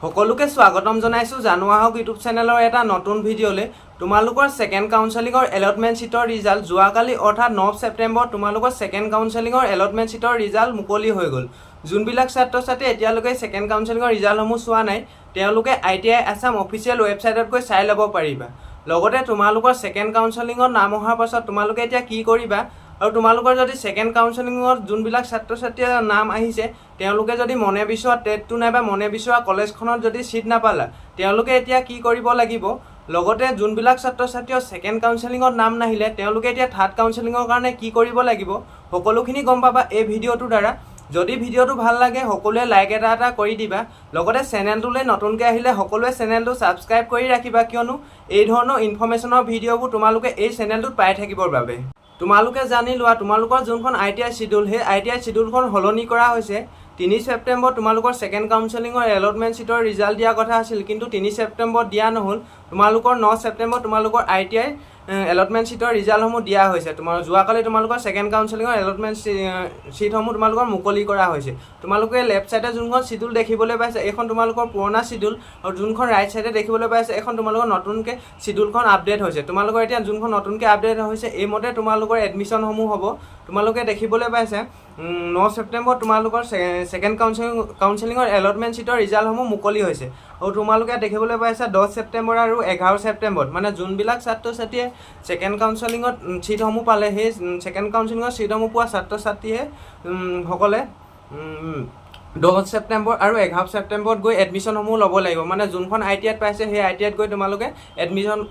সকলোকে স্বাগতম জনাইছো জানুৱাহক ইউটিউব চেনেলৰ এটা নতুন ভিডিঅ'লে। তোমালোকৰ সেকেন্ড কাউন্সেলিংৰ এলটমেন্ট সিটৰ ৰিজাল্ট যোৱাকালি অৰ্থাৎ 9 ছেপ্টেম্বৰ তোমালোকৰ সেকেন্ড কাউন্সেলিংৰ এলটমেন্ট সিটৰ ৰিজাল্ট মুকলি হৈ গ'ল। যোনবিলাক ছাত্ৰ-ছাত্ৰী এতিয়ালৈকে সেকেন্ড কাউন্সেলিংৰ ৰিজাল্টসমূহ চোৱা নাই তেওঁলোকে iti আসাম অফিচিয়েল ৱেবছাইটত গৈ চাই ল'ব পাৰিবা। লগতে তোমালোকৰ সেকেন্ড কাউন্সেলিংৰ নাম অহাৰ পাছত তোমালোকে এতিয়া কি কৰিবা আৰু তোমালোকৰ যদি সেকেন্ড কাউন্সেলিংৰ যোনবিলাক ছাত্ৰ-ছাত্ৰীৰ নাম আহিছে তেওঁলোকে যদি মনে বিচৰা টেটটো নাইবা মনে বিচৰা কলেজখনত যদি সিট নাপালা তেওঁলোকে এতিয়া কি কৰিব লাগিব। লগতে যোনবিলাক ছাত্ৰ-ছাত্ৰীৰ সেকেন্ড কাউন্সেলিংৰ নাম নাহিলে তেওঁলোকে এতিয়া থাৰ্ড কাউন্সেলিংৰ কাৰণে কি কৰিব লাগিব সকলোখিনি গম পাবা এই ভিডিঅ'টোৰ দ্বাৰা। যদি ভিডিঅ'টো ভাল লাগে সকলোৱে লাইক এটা কৰি দিবা। লগতে চেনেলটোলৈ নতুনকৈ আহিলে সকলোৱে চেনেলটো ছাবস্ক্ৰাইব কৰি ৰাখিবা, কিয়নো এই ধৰণৰ ইনফৰমেশ্যনৰ ভিডিঅ'বোৰ তোমালোকে এই চেনেলটোত পাই থাকিবৰ বাবে। তোমালোকে জানি লোৱা তোমালোকৰ যোনখন iti শিডিউল সেই iti শিডিউলখন সলনি কৰা হৈছে। 3 ছেপ্টেম্বৰ তোমালোকৰ সেকেন্ড কাউন্সেলিংৰ এলটমেন্ট সিটৰ ৰিজাল্ট দিয়া কথা আছিল, কিন্তু 3 ছেপ্টেম্বৰ দিয়া নহ'ল। তোমালোকৰ 9 ছেপ্টেম্বৰ তোমালোকৰ iti এলটমেন্ট সিটৰ ৰিজাল্টসমূহ দিয়া হৈছে। যোৱাকালি তোমালোকৰ সেকেন্ড কাউন্সেলিংৰ এলটমেন্ট সিটসমূহ তোমালোকৰ মুকলি কৰা হৈছে। তোমালোকে লেফ্ট সাইডে যোনখন শিডিউল দেখিবলৈ পাইছে এইখন তোমালোকৰ পুৰণা শিডিউল, আৰু যোনখন ৰাইট সাইডে দেখিবলৈ পাইছে এইখন তোমালোকৰ নতুনকৈ শিডিউলখন আপডেট হৈছে। তোমালোকৰ এতিয়া যোনখন নতুনকৈ আপডেট হৈছে এইমতে তোমালোকৰ এডমিশ্যনসমূহ হ'ব। তোমালোকে দেখিবলৈ পাইছে 9 ছেপ্টেম্বৰ তোমালোকৰ সেকেন্ড কাউন্সেলিংৰ এলটমেন্ট সিটৰ ৰিজাল্টসমূহ মুকলি হৈছে, আৰু তোমালোকে দেখিবলৈ পাইছা 10 ছেপ্টেম্বৰ আৰু 11 ছেপ্টেম্বৰ মানে যোনবিলাক ছাত্ৰ-ছাত্ৰীয়ে সেকেন্ড কাউন্সেলিংত সিটসমূহ পালে সেই সেকেন্ড কাউন্সেলিংৰ সিটসমূহ পোৱা ছাত্ৰ-ছাত্ৰীয়ে সকলে 10 ছেপ্টেম্বৰ আৰু 11 ছেপ্টেম্বৰত গৈ এডমিশ্যনসমূহ ল'ব লাগিব। মানে যোনখন ITIত পাইছে সেই ITIত গৈ তোমালোকে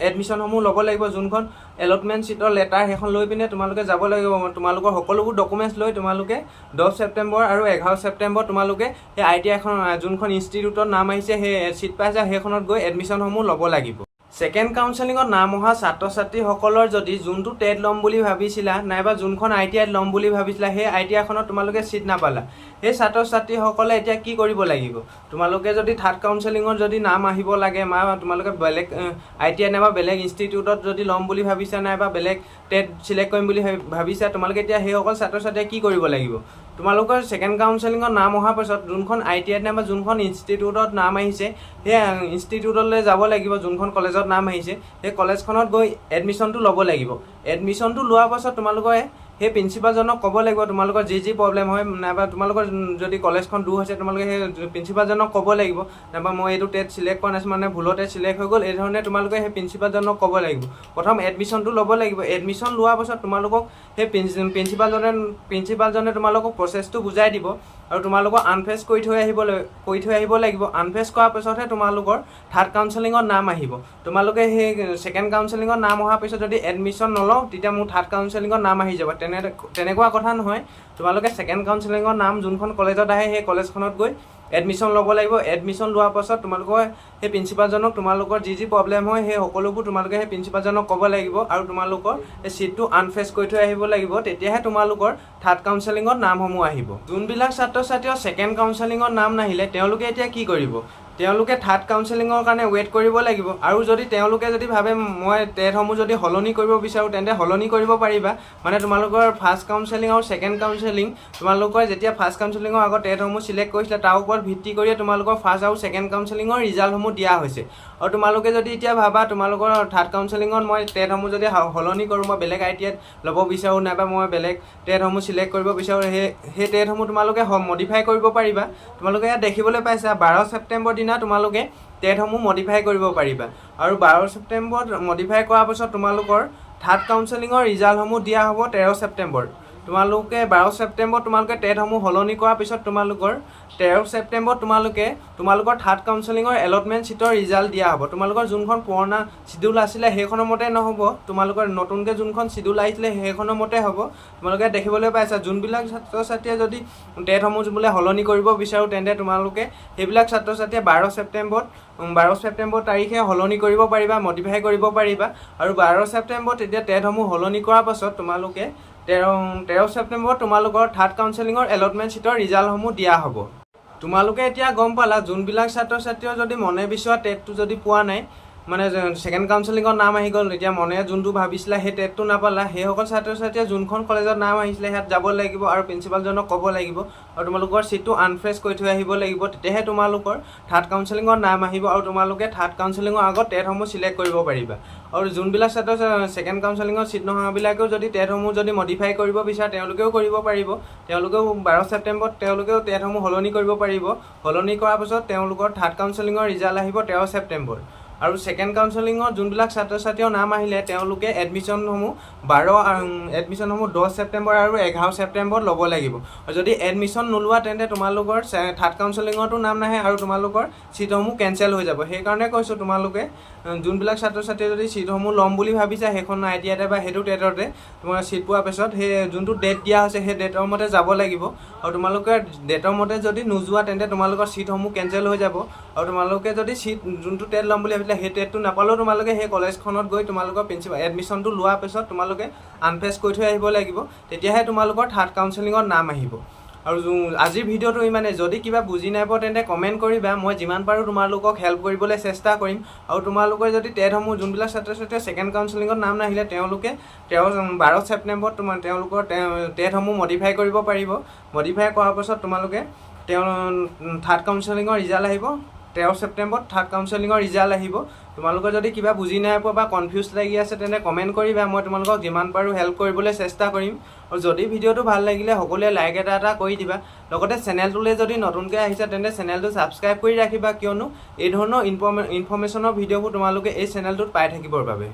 এডমিশ্যনসমূহ ল'ব লাগিব। যোনখন এলটমেন্ট সিটৰ লেটাৰ সেইখন লৈ পিনে তোমালোকে যাব লাগিব। তোমালোকৰ সকলোবোৰ ডকুমেণ্টছ লৈ তোমালোকে 10 ছেপ্টেম্বৰ আৰু 11 ছেপ্টেম্বৰ তোমালোকে সেই ITI এখন যোনখন ইনষ্টিটিউটৰ নাম আহিছে সেই সিট পাইছে সেইখনত গৈ এডমিশ্যনসমূহ ল'ব লাগিব। সেকেন্ড কাউন্সেলিংত নাম অহা ছাত্ৰ-ছাত্ৰীসকলৰ যদি যোনটো টেট ল'ম বুলি ভাবিছিলা নাইবা যোনখন ITIত ল'ম বুলি ভাবিছিলা সেই ITIখনত তোমালোকে সিট নাপালা, সেই ছাত্ৰ-ছাত্ৰীসকলে এতিয়া কি কৰিব লাগিব। তোমালোকে যদি থাৰ্ড কাউন্সেলিংৰ যদি নাম আহিব লাগে তোমালোকে বেলেগ ITI নাইবা বেলেগ ইনষ্টিটিউটত যদি ল'ম বুলি ভাবিছা নাইবা বেলেগ টেট চিলেক্ট কৰিম বুলি ভাবিছা তোমালোকে এতিয়া সেইসকল ছাত্ৰ-ছাত্ৰীয়ে কি কৰিব লাগিব। তোমালোকৰ সেকেন্ড কাউন্সেলিংৰ নাম অহাৰ পাছত যোনখন ITIত নাইবা যোনখন ইনষ্টিটিউটত নাম আহিছে সেই ইনষ্টিটিউটলৈ যাব লাগিব। যোনখন কলেজত নাম আহিছে সেই কলেজখনত গৈ এডমিশ্যনটো ল'ব লাগিব। এডমিশ্যনটো লোৱাৰ পাছত তোমালোকে সেই প্ৰিন্সিপালজনক ক'ব লাগিব তোমালোকৰ যি প্ৰব্লেম হয়, নাইবা তোমালোকৰ যদি কলেজখন দূৰ হৈছে তোমালোকে সেই প্ৰিন্সিপালজনক ক'ব লাগিব, নাইবা মই এইটো টেট চিলেক্ট কৰা নাছিলোঁ মানে ভুলতে চিলেক্ট হৈ গ'ল, এই ধৰণে তোমালোকে সেই প্ৰিন্সিপালজনক ক'ব লাগিব। প্ৰথম এডমিশ্যনটো ল'ব লাগিব। এডমিশ্যন লোৱাৰ পাছত তোমালোকক সেই প্ৰিন্সিপালজনে তোমালোকক প্ৰচেছটো বুজাই দিব, আৰু তোমালোকক আনফেচ কৰি থৈ আহিব লাগিব। আনফেচ কৰাৰ পাছতহে তোমালোকৰ থাৰ্ড কাউন্সেলিংৰ নাম আহিব। তোমালোকে সেই সেকেন্ড কাউন্সেলিংৰ নাম অহাৰ পিছত যদি এডমিশ্যন নলওঁ তেতিয়া মোৰ থাৰ্ড কাউন্সেলিংৰ নাম আহি যাব, তেনেকুৱা কথা নহয়। তোমালোকে সেকেন্ড কাউন্সেলিংৰ নাম যোনখন কলেজত আহে সেই কলেজখনত গৈ এডমিশ্যন ল'ব লাগিব। এডমিশ্যন লোৱাৰ পাছত তোমালোকৰ সেই প্ৰিন্সিপালজনক তোমালোকৰ যি প্ৰব্লেম হয় সেই সকলোবোৰ তোমালোকে সেই প্ৰিন্সিপালজনক ক'ব লাগিব, আৰু তোমালোকৰ এই সিটটো আনফেচ কৰি থৈ আহিব লাগিব। তেতিয়াহে তোমালোকৰ থাৰ্ড কাউন্সেলিংত নামসমূহ আহিব। যোনবিলাক ছাত্ৰ-ছাত্ৰীৰ সেকেন্ড কাউন্সেলিংৰ নাম নাহিলে তেওঁলোকে এতিয়া কি কৰিব। তেওঁলোকে থাৰ্ড কাউন্সেলিংৰ কাৰণে ৱেইট কৰিব লাগিব, আৰু যদি তেওঁলোকে যদি ভাবে মই টেটসমূহ যদি সলনি কৰিব বিচাৰোঁ তেন্তে সলনি কৰিব পাৰিবা। মানে তোমালোকৰ ফাৰ্ষ্ট কাউন্সেলিং আৰু সেকেন্ড কাউন্সেলিং তোমালোকৰ যেতিয়া ফাৰ্ষ্ট কাউন্সেলিংৰ আগত টেটসমূহ চিলেক্ট কৰিছিলে তাৰ ওপৰত ভিত্তি কৰিয়ে তোমালোকৰ ফাৰ্ষ্ট আৰু সেকেন্ড কাউন্সেলিংৰ ৰিজাল্টসমূহ দিয়া হৈছে। আৰু তোমালোকে যদি এতিয়া ভাবা তোমালোকৰ থাৰ্ড কাউন্সেলিংত মই টেটসমূহ যদি সলনি কৰোঁ, মই বেলেগ ITIত ল'ব বিচাৰোঁ নাইবা মই বেলেগ টেটসমূহ চিলেক্ট কৰিব বিচাৰোঁ, সেই টেটসমূহ তোমালোকে মডিফাই কৰিব পাৰিবা। তোমালোকে ইয়াত দেখিবলৈ পাইছা 12 ছেপ্টেম্বৰ দিনা তোমালোকে টেটসমূহ মডিফাই কৰিব পাৰিবা, আৰু 12 ছেপ্টেম্বৰত মডিফাই কৰাৰ পাছত তোমালোকৰ থাৰ্ড কাউন্সেলিংৰ ৰিজাল্টসমূহ দিয়া হ'ব 13 ছেপ্টেম্বৰ। তোমালোকে 12 ছেপ্টেম্বৰত তোমালোকে টেটসমূহ সলনি কৰাৰ পিছত তোমালোকৰ 13 ছেপ্টেম্বৰত তোমালোকৰ থাৰ্ড কাউন্সেলিংৰ এলটমেন্ট সিটৰ ৰিজাল্ট দিয়া হ'ব। তোমালোকৰ যোনখন পুৰণা শিডিউল আছিলে সেইখনৰ মতে নহ'ব, তোমালোকৰ নতুনকৈ যোনখন শিডিউল আহিছিলে সেইখনৰ মতে হ'ব। তোমালোকে দেখিবলৈ পাইছা যোনবিলাক ছাত্ৰ-ছাত্ৰীয়ে যদি টেটসমূহ বোলে সলনি কৰিব বিচাৰোঁ তেন্তে তোমালোকে সেইবিলাক ছাত্ৰ-ছাত্ৰীয়ে 12 ছেপ্টেম্বৰ তাৰিখে সলনি কৰিব পাৰিবা, মডিফাই কৰিব পাৰিবা। আৰু 12 ছেপ্টেম্বৰত তেতিয়া টেটসমূহ সলনি কৰাৰ পাছত তোমালোকে 13 ছেপ্টেম্বৰত তোমালোকৰ থাৰ্ড কাউন্সেলিংৰ এলটমেন্ট সিটৰ ৰিজাল্টসমূহ দিয়া হ'ব। তোমালোকে এতিয়া গম পালা যোনবিলাক ছাত্ৰ-ছাত্ৰীয়ে যদি মনে বিচৰা টেটটো যদি পোৱা নাই মানে সেকেন্ড কাউন্সেলিঙৰ নাম আহি গ'ল এতিয়া মনে যোনটো ভাবিছিলা সেই টেটটো নাপালা সেইসকল ছাত্ৰ ছাত্ৰীয়ে যোনখন কলেজত নাম আহিছিলে হেত যাব লাগিব আৰু প্ৰিন্সিপালজনক ক'ব লাগিব আৰু তোমালোকৰ সিটটো আনফ্ৰেছ কৰি থৈ আহিব লাগিব তেতিয়াহে তোমালোকৰ থাৰ্ড কাউন্সেলিঙৰ নাম আহিব আৰু তোমালোকে থাৰ্ড কাউন্সেলিঙৰ আগত টেটসমূহ সিলেক্ট কৰিব পাৰিবা আৰু যোনবিলাক ছাত্ৰ সেকেন্ড কাউন্সেলিঙৰ সিট নহবিলাকেও যদি টেটসমূহ যদি মডিফাই কৰিব বিচাৰে তেওঁলোকেও কৰিব পাৰিব তেওঁলোকেও 12 ছেপ্টেম্বৰত তেওঁলোকেও টেটসমূহ হলনি কৰিব পাৰিব হলনি কৰাৰ পিছত তেওঁলোকৰ থাৰ্ড কাউন্সেলিঙৰ ৰিজাল্ট আহিব 13 ছেপ্টেম্বৰ আৰু সেকেন্ড কাউন্সেলিঙৰ যোনবিলাক ছাত্ৰ ছাত্ৰীৰ নাম আহিলে তেওঁলোকে এডমিশনসমূহ 10 ছেপ্টেম্বৰ আৰু 11 ছেপ্টেম্বৰত ল'ব লাগিব আৰু যদি এডমিশন নোলোৱা তেন্তে তোমালোকৰ থাৰ্ড কাউন্সেলিঙৰটো নাম নাহে আৰু তোমালোকৰ সিটসমূহ কেনসেল হৈ যাব সেইকাৰণে কৈছো তোমালোকে যোনবিলাক ছাত্ৰ ছাত্ৰীয়ে যদি সিটসমূহ ল'ম বুলি ভাবিছা সেইখন আইডিয়াতে বা হেতু টেটতে তোমাৰ সিট পোৱাৰ পিছত সেই যোনটো ডেট দিয়া হৈছে সেই ডেটৰ মতে যাব লাগিব আৰু তোমালোকে ডেটৰ মতে যদি নোযোৱা তেন্তে তোমালোকৰ সিটসমূহ কেনসেল হৈ যাব আৰু তোমালোকে যদি সিট যোনটো টেট ল'ম বুলি সেই টেটটো নাপালেও তোমালোকে সেই কলেজখনত গৈ তোমালোকৰ প্ৰিন্সিপাল এডমিশনটো লোৱাৰ পিছত তোমালোকে আনফেছ কৰি থৈ আহিব লাগিব তেতিয়াহে তোমালোকৰ থাৰ্ড কাউন্সেলিঙৰ নাম আহিব আৰু আজিৰ ভিডিঅ'টো ইমানে যদি কিবা বুজি নাই পোৱা তেন্তে কমেন্ট কৰিবা মই যিমান পাৰো তোমালোকক হেল্প কৰিবলৈ চেষ্টা কৰিম আৰু তোমালোকৰ যদি টেটসমূহ যোনবিলাক ছাত্ৰ ছাত্ৰীয়ে সেকেন্ড কাউন্সেলিঙত নাম নাহিলে তেওঁলোকে 12 ছেপ্টেম্বৰত তেওঁলোকৰ টেটসমূহ মডিফাই কৰিব পাৰিব মডিফাই কৰাৰ পিছত তোমালোকে থাৰ্ড কাউন্সেলিঙৰ ৰিজাল্ট আহিব 13 ছেপ্টেম্বৰত থাৰ্ড কাউন্সেলিঙৰ ৰিজাল্ট আহিব তোমালোকৰ যদি কিবা বুজি নাই পোৱা বা কনফিউজ লাগি আছে তেনে কমেন্ট কৰিবা মই তোমালোকক যিমান পাৰো হেল্প কৰিবলৈ চেষ্টা কৰিম আৰু যদি ভিডিঅ'টো ভাল লাগিলে সকলোৱে লাইক এটা কৰি দিবা লগতে চেনেলটোলৈ যদি নতুনকৈ আহিছা তেন্তে চেনেলটো সাবস্ক্ৰাইব কৰি ৰাখিবা কিয়নো এই ধৰণৰ ইনফৰমেশনৰ ভিডিঅ'বোৰ তোমালোকে এই চেনেলটোত পাই থাকিবৰ বাবে